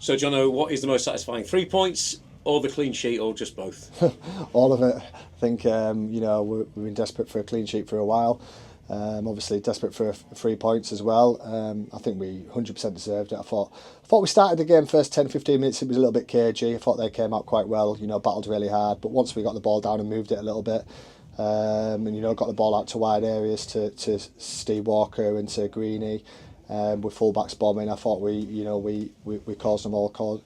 So, Jono, what is the most satisfying? 3 points or the clean sheet, or just both? All of it. I think we've been desperate for a clean sheet for a while. Obviously desperate for 3 points as well. I think we 100% deserved it. I thought we started the game first 10-15 minutes, it was a little bit cagey. I thought they came out quite well, battled really hard, but once we got the ball down and moved it a little bit, and got the ball out to wide areas to Steve Walker and to Greening, with fullbacks bombing, I thought we caused them all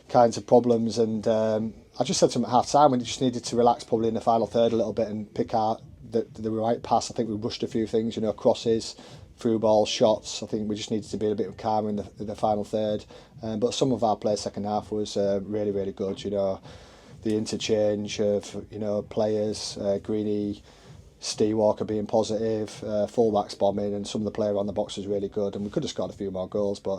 kinds of problems. And I just said to them at half time, we just needed to relax probably in the final third a little bit and pick out the right pass. I think we rushed a few things, crosses, through ball, shots. I think we just needed to be a bit calmer in the final third. But some of our play second half was really, really good. The interchange of players, Greeny, Steve Walker being positive, fullbacks bombing, and some of the play around the box was really good. And we could have scored a few more goals, but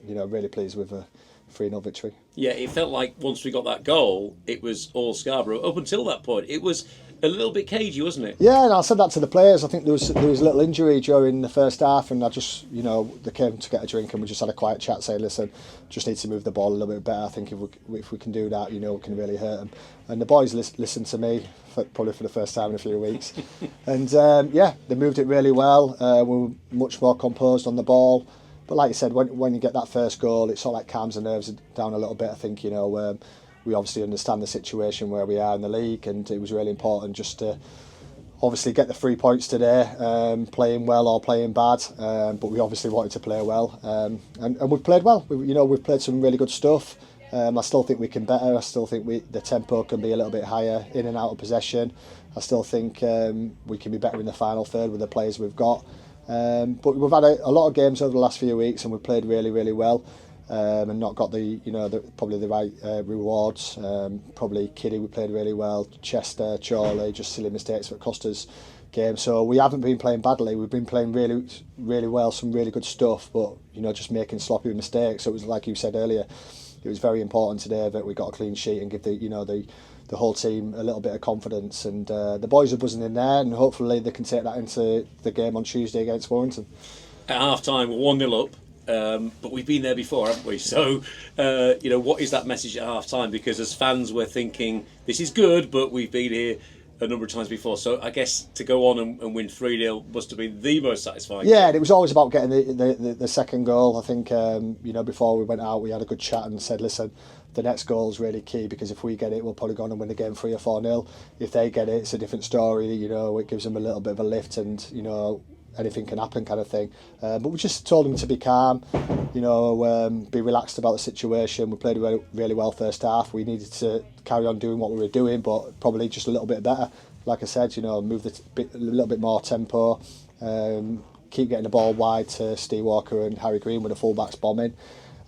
really pleased with a 3-0 victory. Yeah, it felt like once we got that goal, it was all Scarborough. Up until that point, it was a little bit cagey, wasn't it? Yeah, and I said that to the players. I think there was a little injury during the first half, and I just, they came to get a drink, and we just had a quiet chat saying, listen, just need to move the ball a little bit better. I think if we can do that, we can really hurt them. And the boys listened to me, probably for the first time in a few weeks. And they moved it really well. We were much more composed on the ball. But like you said, when you get that first goal, it sort of like calms the nerves down a little bit. I think, we obviously understand the situation where we are in the league, and it was really important just to obviously get the 3 points today, playing well or playing bad, but we obviously wanted to play well, and we've played well. We've played some really good stuff. I still think we can better. I still think the tempo can be a little bit higher in and out of possession. I still think we can be better in the final third with the players we've got. But we've had a lot of games over the last few weeks, and we've played really, really well. And not got probably the right rewards. Probably Kiddy, we played really well. Chester, Chorley, just silly mistakes that cost us games. So we haven't been playing badly. We've been playing really, really well, some really good stuff, but just making sloppy mistakes. So it was like you said earlier, it was very important today that we got a clean sheet and give the whole team a little bit of confidence. And the boys are buzzing in there, and hopefully they can take that into the game on Tuesday against Warrington. At half time, we're 1-0 up. But we've been there before, haven't we? So, what is that message at half time? Because as fans, we're thinking this is good, but we've been here a number of times before. So, I guess to go on and win 3-0 must have been the most satisfying. Yeah, and it was always about getting the second goal. I think, before we went out, we had a good chat and said, listen, the next goal is really key, because if we get it, we'll probably go on and win the game 3 or 4-0. If they get it, it's a different story. It gives them a little bit of a lift, and, anything can happen kind of thing. But we just told them to be calm, be relaxed about the situation. We played really well first half. We needed to carry on doing what we were doing, but probably just a little bit better. Like I said, move a little bit more tempo, keep getting the ball wide to Steve Walker and Harry Green with the fullbacks bombing.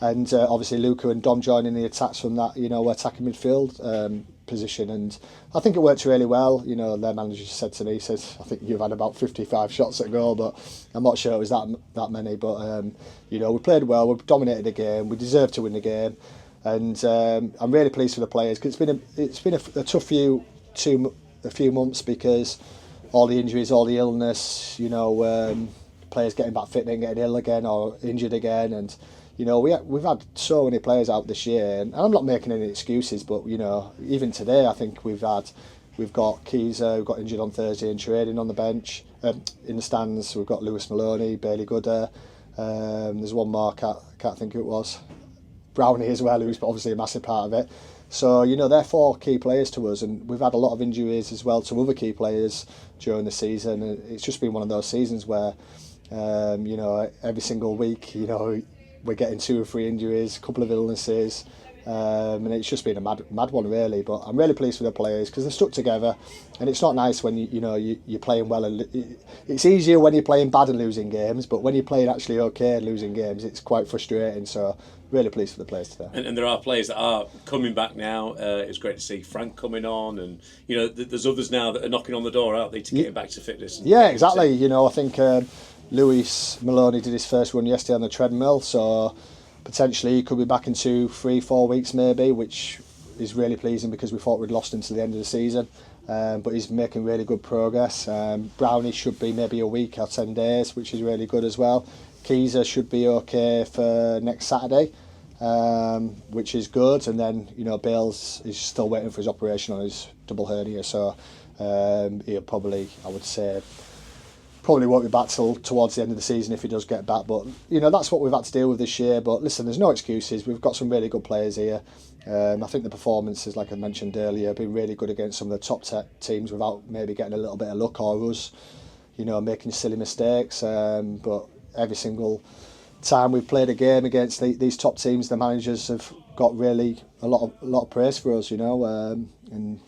And obviously Luca and Dom joining the attacks from that, attacking midfield position. And I think it worked really well. Their manager said to me, he says, I think you've had about 55 shots at goal, but I'm not sure it was that many. But, we played well, we dominated the game, we deserved to win the game. And I'm really pleased for the players, because it's been a tough few months, because all the injuries, all the illness, players getting back fit and getting ill again or injured again. And we've had so many players out this year, and I'm not making any excuses, but even today I think we've got Keezer, who got injured on Thursday and trading on the bench, in the stands. We've got Lewis Maloney, Bailey Gooder, there's one more, can't think who it was, Brownie as well, who's obviously a massive part of it. So they're 4 key players to us, and we've had a lot of injuries as well to other key players during the season. And it's just been one of those seasons where every single week we're getting 2 or 3 injuries, a couple of illnesses, and it's just been a mad one really. But I'm really pleased with the players, because they're stuck together, and it's not nice when you're playing well, and it's easier when you're playing bad and losing games, but when you're playing actually okay and losing games, it's quite frustrating. So really pleased for the players today. And there are players that are coming back now. It was great to see Frank coming on, and there's others now that are knocking on the door, aren't they, to get back to fitness. Yeah, exactly. I think Lewis Maloney did his first run yesterday on the treadmill, so potentially he could be back in 2, 3, 4 weeks maybe, which is really pleasing, because we thought we'd lost him to the end of the season. But he's making really good progress. Brownie should be maybe a week or 10 days, which is really good as well. Keezer should be okay for next Saturday. which is good. And then Bales is still waiting for his operation on his double hernia, so he'll probably, I would say, won't be back till towards the end of the season if he does get back. But that's what we've had to deal with this year. But listen, there's no excuses. We've got some really good players here. I think the performances, like I mentioned earlier, have been really good against some of the top teams without maybe getting a little bit of luck or us, making silly mistakes. But every single time we've played a game against these top teams, the managers have got really a lot of praise for us, and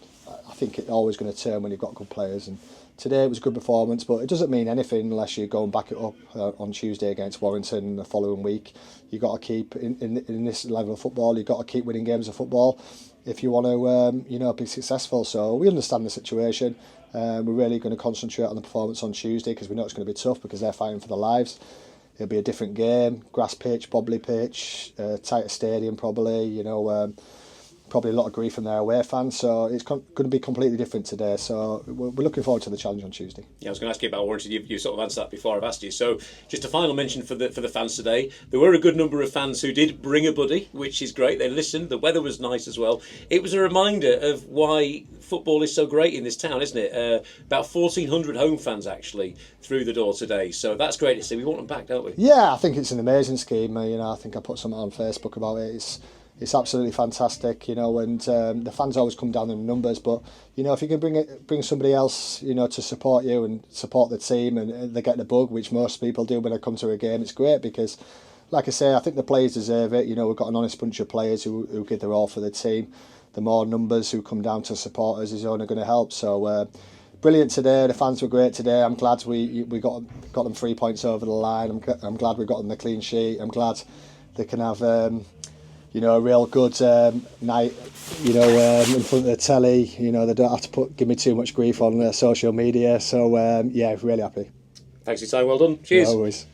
I think it's always going to turn when you've got good players. And today it was a good performance, but it doesn't mean anything unless you go and back it up on Tuesday against Warrington the following week. You've got to keep, in this level of football, you've got to keep winning games of football if you want to be successful. So we understand the situation. We're really going to concentrate on the performance on Tuesday because we know it's going to be tough because they're fighting for their lives. It'll be a different game, grass pitch, bobbly pitch, tighter stadium probably, probably a lot of grief from their away fans, so it's going to be completely different today. So we're looking forward to the challenge on Tuesday. Yeah, I was going to ask you about Warrington. You sort of answered that before I've asked you. So just a final mention for the fans today. There were a good number of fans who did bring a buddy, which is great. They listened. The weather was nice as well. It was a reminder of why football is so great in this town, isn't it? About 1,400 home fans actually through the door today. So that's great to see. We want them back, don't we? Yeah, I think it's an amazing scheme. I think I put something on Facebook about it. It's absolutely fantastic, and the fans always come down in numbers. But if you can bring somebody else, to support you and support the team, and they get the bug, which most people do when they come to a game, it's great because, like I say, I think the players deserve it. We've got an honest bunch of players who give their all for the team. The more numbers who come down to support us is only going to help. So brilliant today. The fans were great today. I'm glad we got them 3 points over the line. I'm glad we got them the clean sheet. I'm glad they can have a real good night, in front of the telly. They don't have to give me too much grief on social media. So, really happy. Thanks for your time. Well done. Cheers. Always.